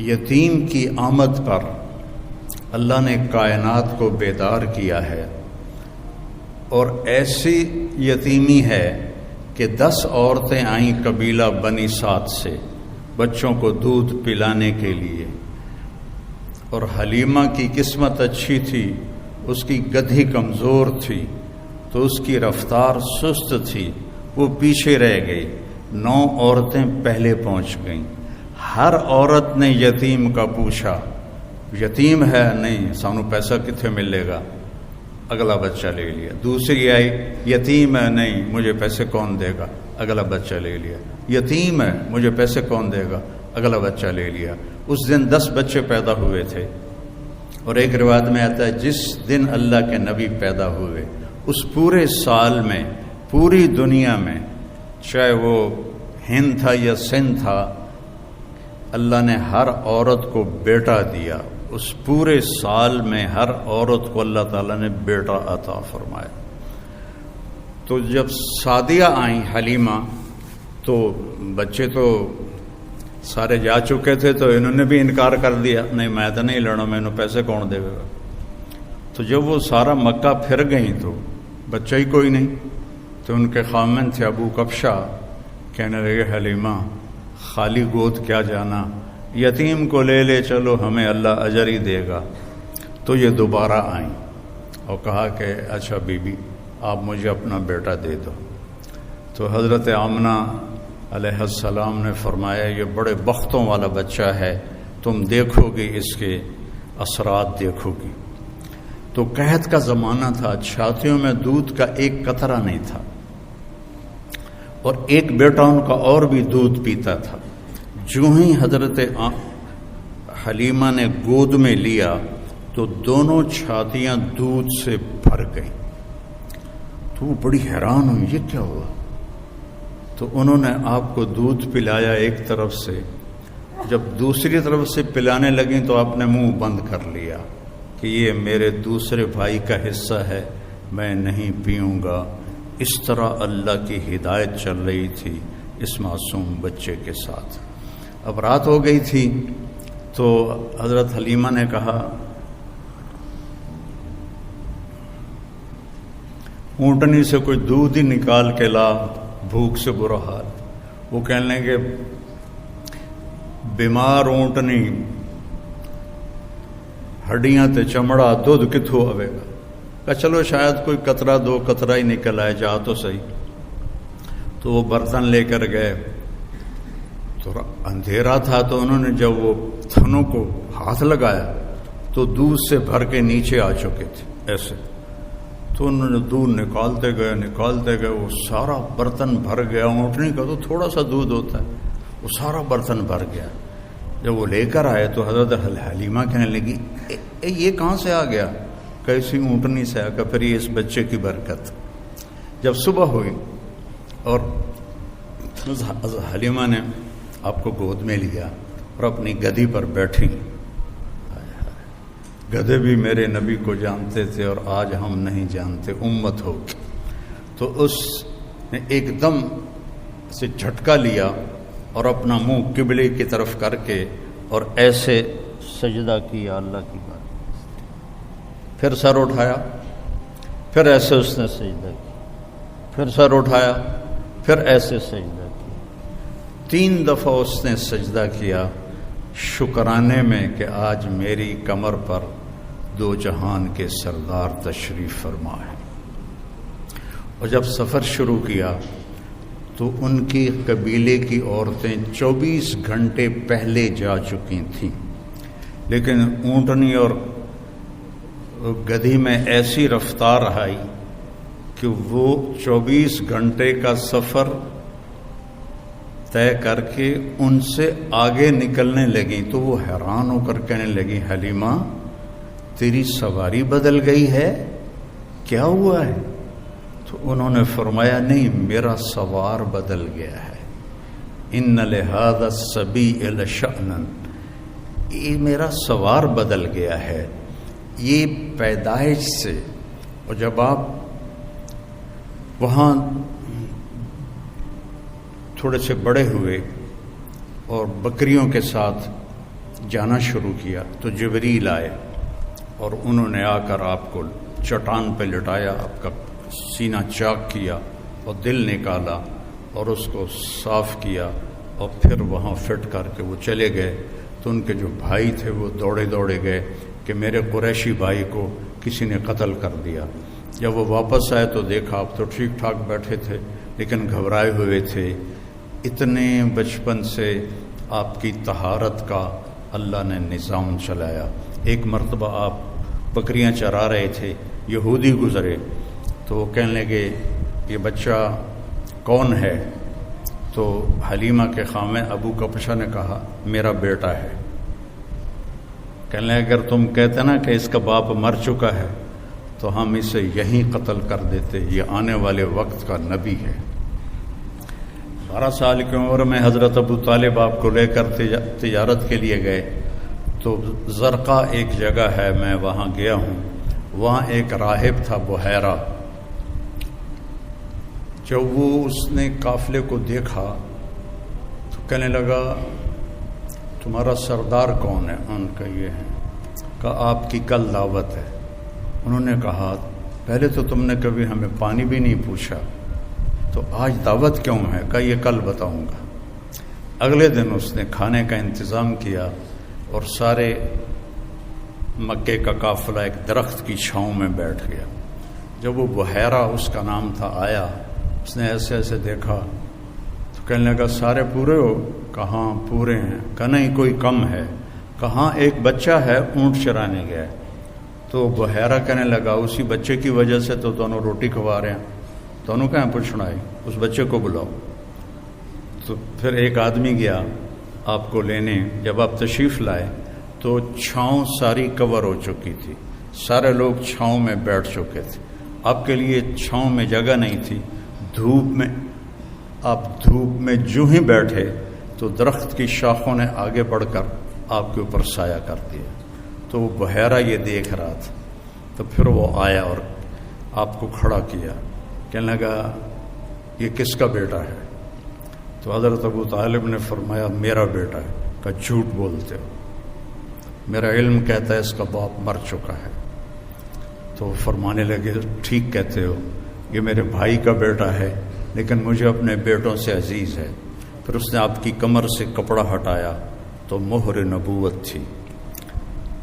یتیم کی آمد پر اللہ نے کائنات کو بیدار کیا ہے، اور ایسی یتیمی ہے کہ 10 عورتیں آئیں قبیلہ بنی سعد سے بچوں کو دودھ پلانے کے لیے، اور حلیمہ کی قسمت اچھی تھی، اس کی گدھی کمزور تھی تو اس کی رفتار سست تھی، وہ پیچھے رہ گئی، 9 عورتیں پہلے پہنچ گئیں۔ ہر عورت نے یتیم کا پوچھا، یتیم ہے؟ نہیں، سانو پیسہ کتنے ملے گا؟ اگلا بچہ لے لیا۔ دوسری آئی، یتیم ہے؟ نہیں، مجھے پیسے کون دے گا؟ اگلا بچہ لے لیا۔ یتیم ہے؟ مجھے پیسے کون دے گا؟ اگلا بچہ لے لیا۔ اس دن 10 بچے پیدا ہوئے تھے، اور ایک روایت میں آتا ہے جس دن اللہ کے نبی پیدا ہوئے اس پورے سال میں پوری دنیا میں، چاہے وہ ہند تھا یا سندھ تھا، اللہ نے ہر عورت کو بیٹا دیا۔ اس پورے سال میں ہر عورت کو اللہ تعالیٰ نے بیٹا عطا فرمایا۔ تو جب سعدیہ آئیں حلیمہ، تو بچے تو سارے جا چکے تھے، تو انہوں نے بھی انکار کر دیا، نہیں میں تو نہیں لینا، میں انہوں پیسے کون دے گا۔ تو جب وہ سارا مکہ پھر گئیں تو بچہ ہی کوئی نہیں، تو ان کے خامن تھے ابو کبشہ، کہنے لگے حلیمہ خالی گود کیا جانا، یتیم کو لے لے چلو، ہمیں اللہ اجر ہی دے گا۔ تو یہ دوبارہ آئیں اور کہا کہ اچھا بی بی آپ مجھے اپنا بیٹا دے دو۔ تو حضرت آمنہ علیہ السلام نے فرمایا یہ بڑے بختوں والا بچہ ہے، تم دیکھو گی اس کے اثرات دیکھو گی۔ تو قحط کا زمانہ تھا، چھاتیوں میں دودھ کا ایک قطرہ نہیں تھا، اور ایک بیٹا ان کا اور بھی دودھ پیتا تھا۔ جو ہی حضرت حلیمہ نے گود میں لیا تو دونوں چھاتیاں دودھ سے بھر گئیں۔ تو وہ بڑی حیران ہوئی، یہ کیا ہوا؟ تو انہوں نے آپ کو دودھ پلایا ایک طرف سے، جب دوسری طرف سے پلانے لگیں تو آپ نے منہ بند کر لیا کہ یہ میرے دوسرے بھائی کا حصہ ہے، میں نہیں پیوں گا۔ اس طرح اللہ کی ہدایت چل رہی تھی اس معصوم بچے کے ساتھ۔ اب رات ہو گئی تھی، تو حضرت حلیمہ نے کہا اونٹنی سے کوئی دودھ ہی نکال کے لا، بھوک سے برا حال۔ وہ کہنے لگے بیمار اونٹنی ہڈیاں تے چمڑا، دودھ کتھوں آئے گا؟ کہ چلو شاید کوئی قطرہ 2 قطرہ ہی نکل آئے، جا تو صحیح۔ تو وہ برتن لے کر گئے، تو اندھیرا تھا، تو انہوں نے جب وہ تھنوں کو ہاتھ لگایا تو دودھ سے بھر کے نیچے آ چکے تھے ایسے۔ تو انہوں نے دودھ نکالتے گئے، وہ سارا برتن بھر گیا۔ اونٹنی کا تو تھوڑا سا دودھ ہوتا ہے، وہ سارا برتن بھر گیا۔ جب وہ لے کر آئے تو حضرت حلیمہ کہنے لگی یہ کہاں سے آ گیا؟ کیسی اونٹنی سے آ گیا؟ پھر یہ اس بچے کی برکت۔ جب صبح ہوئی اور حلیمہ نے آپ کو گود میں لیا اور اپنی گدی پر بیٹھی، گدھے بھی میرے نبی کو جانتے تھے اور آج ہم نہیں جانتے، امت ہو۔ تو اس نے ایک دم سے جھٹکا لیا اور اپنا منہ قبلے کی طرف کر کے اور ایسے سجدہ کیا اللہ کی بات، پھر سر اٹھایا، پھر ایسے اس نے سجدہ کیا، پھر سر اٹھایا، پھر ایسے سجدہ کیا۔ 3 دفعہ اس نے سجدہ کیا شکرانے میں کہ آج میری کمر پر 2 جہان کے سردار تشریف فرما ہے۔ اور جب سفر شروع کیا تو ان کی قبیلے کی عورتیں 24 گھنٹے پہلے جا چکی تھیں، لیکن اونٹنی اور گدھی میں ایسی رفتار آئی کہ وہ 24 گھنٹے کا سفر طے کر کے ان سے آگے نکلنے لگیں۔ تو وہ حیران ہو کر کہنے لگی حلیمہ تیری سواری بدل گئی ہے، کیا ہوا ہے؟ تو انہوں نے فرمایا نہیں، میرا سوار بدل گیا ہے، ان لہذا الصبی لشأنا، یہ میرا سوار بدل گیا ہے، یہ پیدائش سے۔ اور جب آپ وہاں تھوڑے سے بڑے ہوئے اور بکریوں کے ساتھ جانا شروع کیا تو جبریل آئے اور انہوں نے آ کر آپ کو چٹان پہ لٹایا، آپ کا سینہ چاک کیا اور دل نکالا اور اس کو صاف کیا اور پھر وہاں فٹ کر کے وہ چلے گئے۔ تو ان کے جو بھائی تھے وہ دوڑے دوڑے گئے کہ میرے قریشی بھائی کو کسی نے قتل کر دیا۔ جب وہ واپس آئے تو دیکھا آپ تو ٹھیک ٹھاک بیٹھے تھے لیکن گھبرائے ہوئے تھے، اتنے بچپن سے آپ کی طہارت کا اللہ نے نظام چلایا۔ ایک مرتبہ آپ بکریاں چرا رہے تھے، یہودی گزرے تو وہ کہنے لگے یہ بچہ کون ہے؟ تو حلیمہ کے خامے ابو کپشا نے کہا میرا بیٹا ہے۔ کہنے لگے اگر تم کہتے نا کہ اس کا باپ مر چکا ہے تو ہم اسے یہیں قتل کر دیتے، یہ آنے والے وقت کا نبی ہے۔ 12 سال کی عمر میں حضرت ابو طالب آپ کو لے کر تجارت کے لیے گئے تو زرقا ایک جگہ ہے، میں وہاں گیا ہوں، وہاں ایک راہب تھا بحیرہ۔ جب وہ اس نے قافلے کو دیکھا تو کہنے لگا تمہارا سردار کون ہے؟ ان کا یہ ہے۔ کہا آپ کی کل دعوت ہے۔ انہوں نے کہا پہلے تو تم نے کبھی ہمیں پانی بھی نہیں پوچھا، تو آج دعوت کیوں ہے؟ کہا یہ کل بتاؤں گا۔ اگلے دن اس نے کھانے کا انتظام کیا اور سارے مکے کا قافلہ ایک درخت کی چھاؤں میں بیٹھ گیا۔ جب وہ بحیرہ اس کا نام تھا آیا، اس نے ایسے ایسے دیکھا تو کہنے لگا سارے پورے ہو؟ کہاں پورے ہیں۔ کہا نہیں کوئی کم ہے۔ کہاں ایک بچہ ہے اونٹ چرانے گیا۔ تو بحیرہ کہنے لگا اسی بچے کی وجہ سے تو دونوں روٹی کھوا رہے ہیں، دونوں کہاں پوچھنا ہے، اس بچے کو بلاؤ۔ تو پھر ایک آدمی گیا آپ کو لینے، جب آپ تشریف لائے تو چھاؤں ساری کور ہو چکی تھی، سارے لوگ چھاؤں میں بیٹھ چکے تھے، آپ کے لیے چھاؤں میں جگہ نہیں تھی۔ دھوپ میں آپ دھوپ میں جو ہی بیٹھے تو درخت کی شاخوں نے آگے بڑھ کر آپ کے اوپر سایہ کر دیا۔ تو وہ بحیرہ یہ دیکھ رہا تھا، تو پھر وہ آیا اور آپ کو کھڑا کیا، کہنے لگا یہ کس کا بیٹا ہے؟ تو حضرت ابو طالب نے فرمایا میرا بیٹا ہے۔ کہا جھوٹ بولتے ہو، میرا علم کہتا ہے اس کا باپ مر چکا ہے۔ تو وہ فرمانے لگے ٹھیک کہتے ہو، یہ میرے بھائی کا بیٹا ہے لیکن مجھے اپنے بیٹوں سے عزیز ہے۔ پھر اس نے آپ کی کمر سے کپڑا ہٹایا تو مہر نبوت تھی۔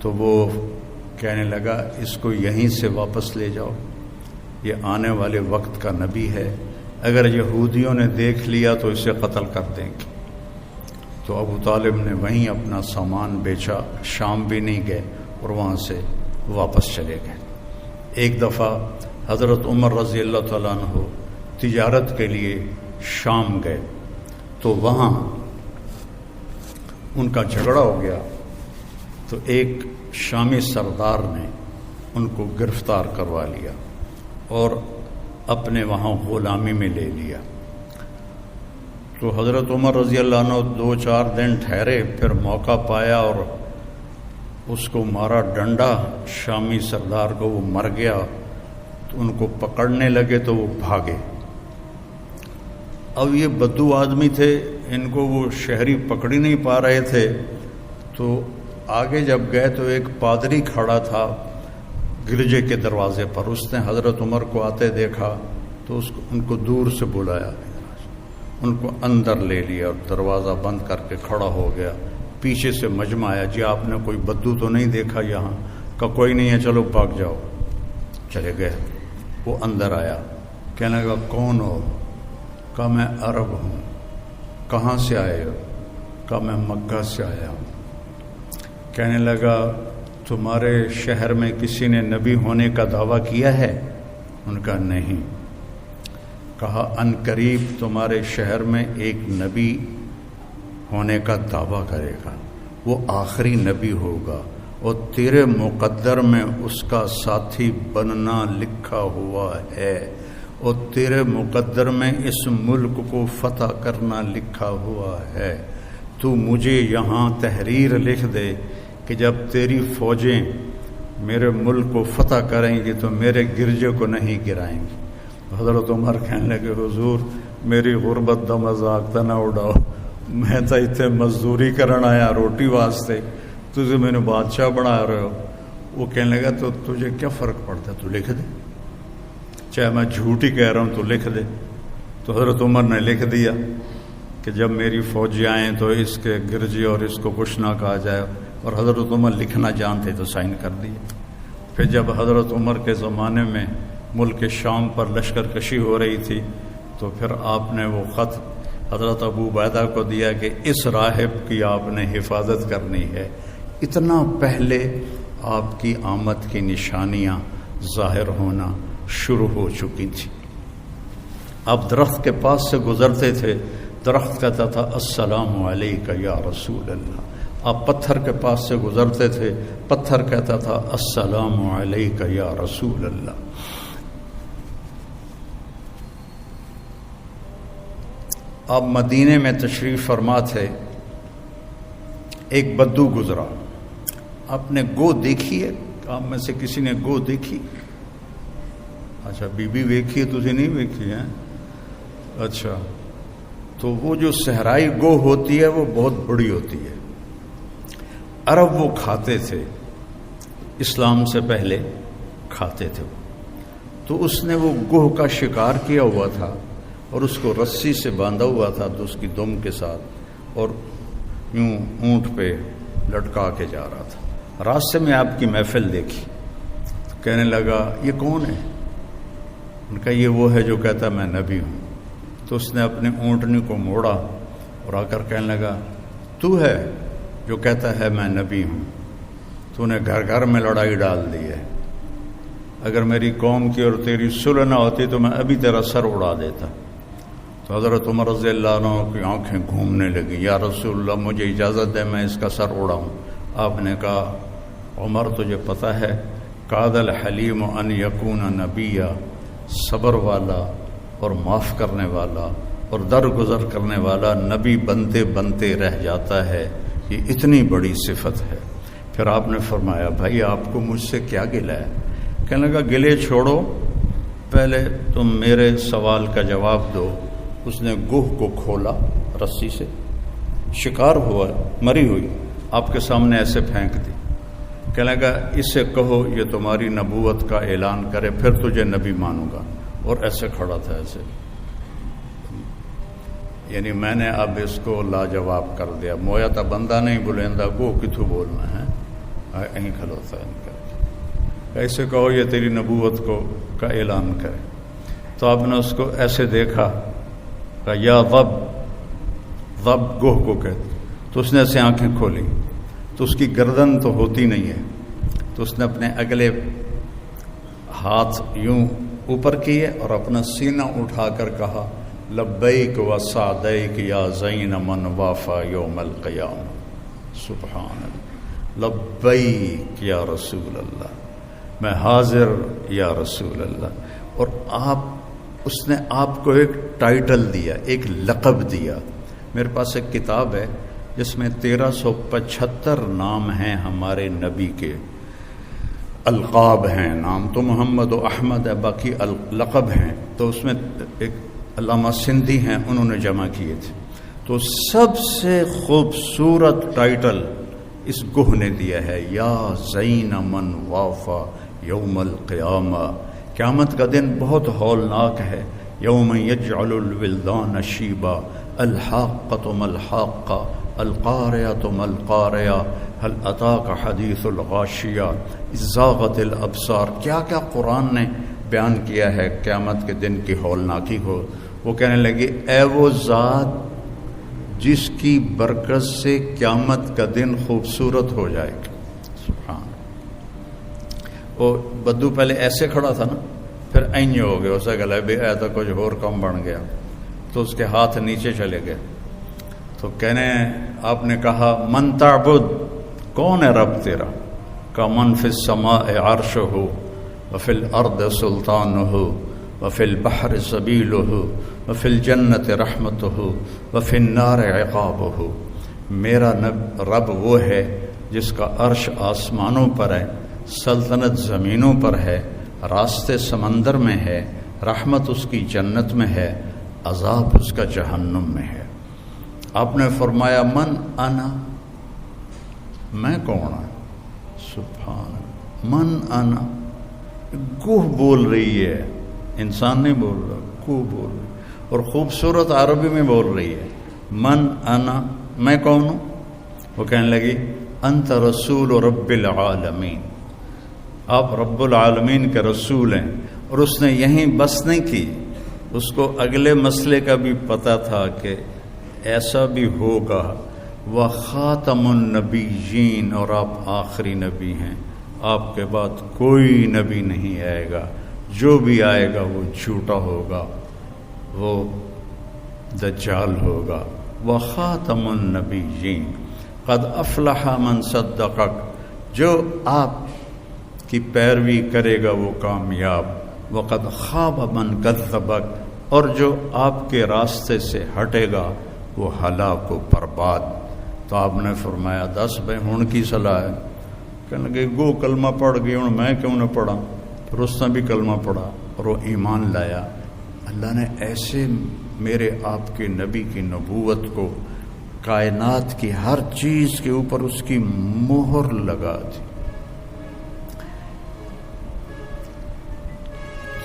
تو وہ کہنے لگا اس کو یہیں سے واپس لے جاؤ، یہ آنے والے وقت کا نبی ہے، اگر یہودیوں نے دیکھ لیا تو اسے قتل کر دیں گے۔ تو ابو طالب نے وہیں اپنا سامان بیچا، شام بھی نہیں گئے اور وہاں سے واپس چلے گئے۔ ایک دفعہ حضرت عمر رضی اللہ تعالیٰ عنہ تجارت کے لیے شام گئے تو وہاں ان کا جھگڑا ہو گیا، تو ایک شامی سردار نے ان کو گرفتار کروا لیا اور اپنے وہاں غلامی میں لے لیا۔ تو حضرت عمر رضی اللہ عنہ 2-4 دن ٹھہرے، پھر موقع پایا اور اس کو مارا ڈنڈا، شامی سردار کو، وہ مر گیا۔ تو ان کو پکڑنے لگے تو وہ بھاگے۔ اب یہ بدو آدمی تھے، ان کو وہ شہری پکڑ ہی نہیں پا رہے تھے، تو آگے جب گئے تو ایک پادری کھڑا تھا گرجے کے دروازے پر، اس نے حضرت عمر کو آتے دیکھا تو ان کو دور سے بلایا، ان کو اندر لے لیا اور دروازہ بند کر کے کھڑا ہو گیا۔ پیچھے سے مجمع آیا، جی آپ نے کوئی بدو تو نہیں دیکھا یہاں؟ کہا کوئی نہیں ہے، چلو بھاگ جاؤ۔ چلے گئے۔ وہ اندر آیا، کہنے لگا کون ہو؟ کہا میں عرب ہوں۔ کہاں سے آئے ہو؟ کہا میں مکہ سے آیا ہوں۔ کہنے لگا تمہارے شہر میں کسی نے نبی ہونے کا دعویٰ کیا ہے؟ ان کا نہیں۔ کہا ان قریب تمہارے شہر میں ایک نبی ہونے کا دعویٰ کرے گا، وہ آخری نبی ہوگا اور تیرے مقدر میں اس کا ساتھی بننا لکھا ہوا ہے، اور تیرے مقدر میں اس ملک کو فتح کرنا لکھا ہوا ہے۔ تو مجھے یہاں تحریر لکھ دے کہ جب تیری فوجیں میرے ملک کو فتح کریں گی تو میرے گرجے کو نہیں گرائیں گی۔ حضرت عمر کہنے لگے حضور میری غربت دا مذاق نہ اڑاؤ، میں تو اتنے مزدوری کرن آیا روٹی واسطے، تجھے میں نے بادشاہ بنا رہے ہو. وہ کہنے لگا تو تجھے کیا فرق پڑتا ہے, تو لکھ دے, چاہے میں جھوٹ ہی کہہ رہا ہوں تو لکھ دے. تو حضرت عمر نے لکھ دیا کہ جب میری فوجی آئیں تو اس کے گرجی اور اس کو کچھ نہ کہا جائے, اور حضرت عمر لکھنا جانتے تو سائن کر دیے. پھر جب حضرت عمر کے زمانے میں ملک شام پر لشکر کشی ہو رہی تھی تو پھر آپ نے وہ خط حضرت ابو عبیدہ کو دیا کہ اس راہب کی آپ نے حفاظت کرنی ہے. اتنا پہلے آپ کی آمد کی نشانیاں ظاہر ہونا شروع ہو چکی تھیں. آپ درخت کے پاس سے گزرتے تھے, درخت کہتا تھا السلام علیکہ یا رسول اللہ. آپ پتھر کے پاس سے گزرتے تھے, پتھر کہتا تھا السلام علیکہ یا رسول اللہ. آپ مدینے میں تشریف فرما تھے, ایک بدو گزرا. آپ نے گو دیکھی ہے؟ آپ میں سے کسی نے گو دیکھی؟ اچھا, بی بی دیکھی ہے, تجھے نہیں دیکھی ہے؟ اچھا, تو وہ جو صحرائی گو ہوتی ہے وہ بہت بڑی ہوتی ہے. عرب وہ کھاتے تھے, اسلام سے پہلے کھاتے تھے. تو اس نے وہ گوہ کا شکار کیا ہوا تھا اور اس کو رسی سے باندھا ہوا تھا تو اس کی دم کے ساتھ, اور یوں اونٹ پہ لٹکا کے جا رہا تھا. راستے میں آپ کی محفل دیکھی, کہنے لگا یہ کون ہے؟ ان کا یہ وہ ہے جو کہتا میں نبی ہوں. تو اس نے اپنے اونٹنی کو موڑا اور آ کر کہنے لگا تو ہے جو کہتا ہے میں نبی ہوں. تو نے گھر گھر میں لڑائی ڈال دی ہے. اگر میری قوم کی اور تیری صلح نہ ہوتی تو میں ابھی تیرا سر اڑا دیتا. تو حضرت عمر رضی اللہ عنہ کی آنکھیں گھومنے لگیں, یا رسول اللہ مجھے اجازت دے میں اس کا سر اڑاؤں. آپ نے کہا عمر تجھے پتہ ہے کاد الحلیم ان یکون نبیا, صبر والا اور معاف کرنے والا اور درگزر کرنے والا نبی بنتے بنتے رہ جاتا ہے. یہ اتنی بڑی صفت ہے. پھر آپ نے فرمایا بھائی آپ کو مجھ سے کیا گلہ ہے؟ کہنے لگا گلے چھوڑو, پہلے تم میرے سوال کا جواب دو. اس نے گوہ کو کھولا رسی سے, شکار ہوا مری ہوئی آپ کے سامنے ایسے پھینک دی. کہنے لگا اس سے کہو یہ تمہاری نبوت کا اعلان کرے پھر تجھے نبی مانوں گا. اور ایسے کھڑا تھا ایسے, یعنی میں نے اب اس کو لاجواب کر دیا. مویا تا بندہ نہیں بلیندا گو کتھو بولنا ہے, یہیں کھلوتا ہے. ایسے کہو یہ تیری نبوت کو کا اعلان کرے. تو آپ نے اس کو ایسے دیکھا, کہا یا ضب, ضب گوہ کو کہتے. تو اس نے ایسے آنکھیں کھولی تو اس کی گردن تو ہوتی نہیں ہے. تو اس نے اپنے اگلے ہاتھ یوں اوپر کیے اور اپنا سینہ اٹھا کر کہا لبیک و سعدیک یا زین من وافا یوم القیامہ. سبحان اللہ, لبیک یا رسول اللہ, میں حاضر یا رسول اللہ. اور اس نے آپ کو ایک ٹائٹل دیا, ایک لقب دیا. میرے پاس ایک کتاب ہے جس میں 1375 نام ہیں ہمارے نبی کے, القاب ہیں. نام تو محمد و احمد ہے, باقی لقب ہیں. تو اس میں ایک علامہ سندھی ہیں, انہوں نے جمع کیے تھے. تو سب سے خوبصورت ٹائٹل اس گوہ نے دیا ہے, یا زین من وافا یوم القیامہ. قیامت کا دن بہت ہولناک ہے. یوم یجعل الولدان شیبا, الحاقۃ ما الحاقہ, القارعۃ ما القارعہ, هل اتاک حدیث الغاشیہ, زاغت الابصار. کیا کیا قرآن نے بیان کیا ہے قیامت کے دن کی ہولناکی کو. وہ کہنے لگے اے وہ ذات جس کی برکت سے قیامت کا دن خوبصورت ہو جائے گا. سبحان. وہ بدو پہلے ایسے کھڑا تھا نا, پھر اینج ہو گیا, اسے گلا بھی آیا تھا کچھ اور کم بن گیا, تو اس کے ہاتھ نیچے چلے گئے. تو کہنے آپ نے کہا من تعبد, کون ہے رب تیرا؟ کا من فی السماء عرشہ وفی الارض سلطانہ وفی البحر سبیلہ وفی الجنت رحمتہ وفی النار عقابہ. میرا رب وہ ہے جس کا عرش آسمانوں پر ہے, سلطنت زمینوں پر ہے, راستے سمندر میں ہے, رحمت اس کی جنت میں ہے, عذاب اس کا جہنم میں ہے. آپ نے فرمایا من انا, میں کون ہوں؟ سبحان من انا، گوہ بول رہی ہے، انسان نہیں بول رہا، گوہ بول رہی، اور خوبصورت عربی میں بول رہی ہے، من انا، میں کون ہوں؟ وہ کہنے لگی انت رسول رب العالمین، آپ رب العالمین کے رسول ہیں۔ اور اس نے یہیں بس نہیں کی، اس کو اگلے مسئلے کا بھی پتہ تھا کہ ایسا بھی ہوگا، وخاتم النبیین، اور آپ آخری نبی ہیں، آپ کے بعد کوئی نبی نہیں آئے گا، جو بھی آئے گا وہ جھوٹا ہوگا، وہ دجال ہوگا۔ وخاتم النبیین قد افلح من صدقک، جو آپ کی پیروی کرے گا وہ کامیاب، وقد خاب من کذبک، اور جو آپ کے راستے سے ہٹے گا وہ ہلاک و برباد۔ تو آپ نے فرمایا دس بھائی ہن کی صلاح ہے؟ کہنے لگے گو کلمہ پڑھ گئی، ہوں میں کیوں نہ پڑھا؟ پھر اس نے بھی کلمہ پڑھا اور وہ ایمان لایا۔ اللہ نے ایسے میرے آپ کے نبی کی نبوت کو کائنات کی ہر چیز کے اوپر اس کی مہر لگا دی۔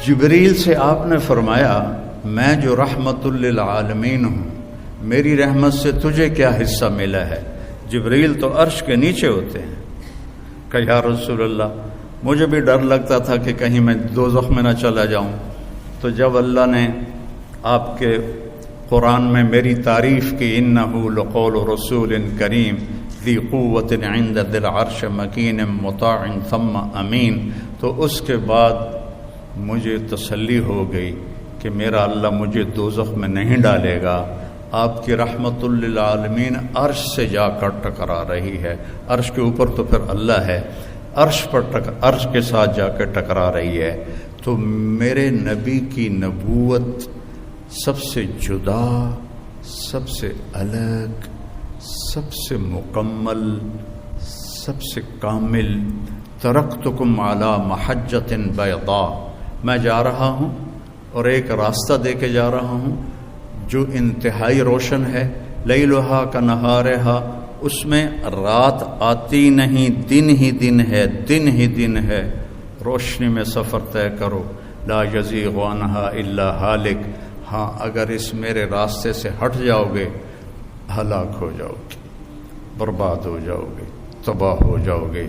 جبریل سے آپ نے فرمایا میں جو رحمت للعالمین ہوں، میری رحمت سے تجھے کیا حصہ ملا ہے؟ جبریل تو عرش کے نیچے ہوتے ہیں۔ کہ یا رسول اللہ، مجھے بھی ڈر لگتا تھا کہ کہیں میں دوزخ میں نہ چلا جاؤں۔ تو جب اللہ نے آپ کے قرآن میں میری تعریف کی، انہ لقول رسول کریم ذی قوت عند ذی العرش مکین مطاع ثم امین، تو اس کے بعد مجھے تسلی ہو گئی کہ میرا اللہ مجھے دوزخ میں نہیں ڈالے گا۔ آپ کی رحمت للعالمین عرش سے جا کر ٹکرا رہی ہے، عرش کے اوپر تو پھر اللہ ہے، عرش کے ساتھ جا کے ٹکرا رہی ہے۔ تو میرے نبی کی نبوت سب سے جدا، سب سے الگ، سب سے مکمل، سب سے کامل۔ ترکتکم علی محجۃ بیضاء، میں جا رہا ہوں اور ایک راستہ دے کے جا رہا ہوں جو انتہائی روشن ہے، لیلھا کنہارھا، اس میں رات آتی نہیں، دن ہی دن ہے، دن ہی دن ہے، روشنی میں سفر طے کرو، لا یزیغ عنہا الا ہالک، ہاں اگر اس میرے راستے سے ہٹ جاؤ گے ہلاک ہو جاؤ گے، برباد ہو جاؤ گے، تباہ ہو جاؤ گے۔